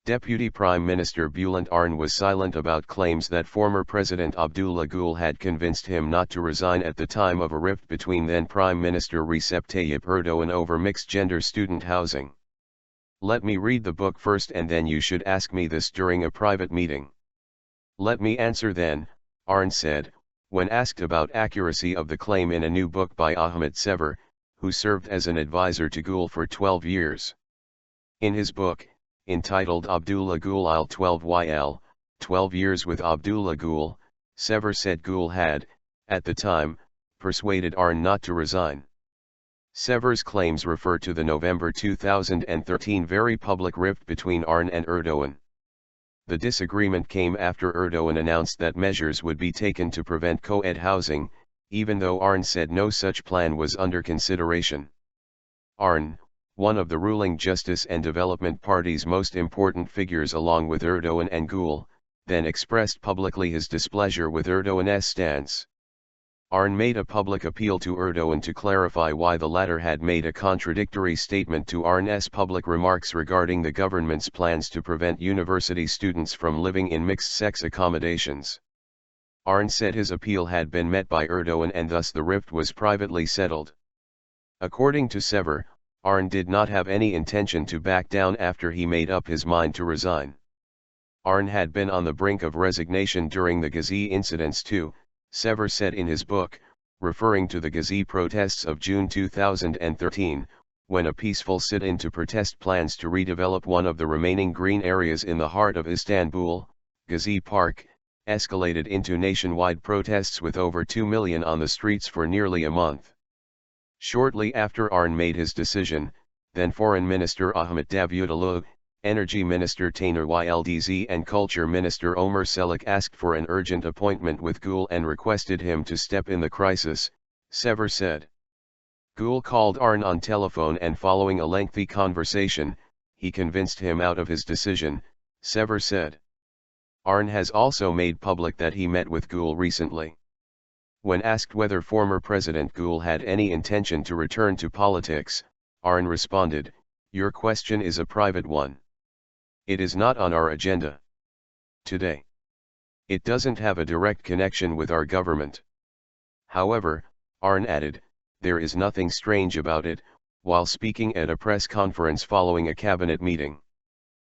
Deputy Prime Minister Bülent Arınç was silent about claims that former President Abdullah Gül had convinced him not to resign at the time of a rift between then Prime Minister Recep Tayyip Erdoğan over mixed-gender student housing. "Let me read the book first and then you should ask me this during a private meeting." "Let me answer then," Arınç said, when asked about accuracy of the claim in a new book by Ahmet Sever, who served as an advisor to Gül for 12 years. In his book, entitled Abdullah Gül il 12 12 Years with Abdullah Gül, Sever said Gül had, at the time, persuaded Arınç not to resign. Sever's claims refer to the November 2013 very public rift between Arınç and Erdoğan. The disagreement came after Erdoğan announced that measures would be taken to prevent co-ed housing, even though Arınç said no such plan was under consideration. Arınç, one of the ruling Justice and Development Party's most important figures along with Erdoğan and Gül, then expressed publicly his displeasure with Erdoğan's stance. Arınç made a public appeal to Erdoğan to clarify why the latter had made a contradictory statement to Arınç's public remarks regarding the government's plans to prevent university students from living in mixed-sex accommodations. Arınç said his appeal had been met by Erdoğan and thus the rift was privately settled. According to Sever, Arınç did not have any intention to back down after he made up his mind to resign. Arınç had been on the brink of resignation during the Gezi incidents too, Sever said in his book, referring to the Gezi protests of June 2013, when a peaceful sit-in to protest plans to redevelop one of the remaining green areas in the heart of Istanbul, Gezi Park, escalated into nationwide protests with over 2 million on the streets for nearly a month. Shortly after Arınç made his decision, then Foreign Minister Ahmet Davutoglu, Energy Minister Taner Yıldız and Culture Minister Ömer Çelik asked for an urgent appointment with Gül and requested him to step in the crisis, Sever said. Gül called Arınç on telephone and following a lengthy conversation, he convinced him out of his decision, Sever said. Arınç has also made public that he met with Gül recently. When asked whether former President Gül had any intention to return to politics, Arınç responded, "Your question is a private one. It is not on our agenda today. It doesn't have a direct connection with our government." However, Arınç added, there is nothing strange about it, while speaking at a press conference following a cabinet meeting.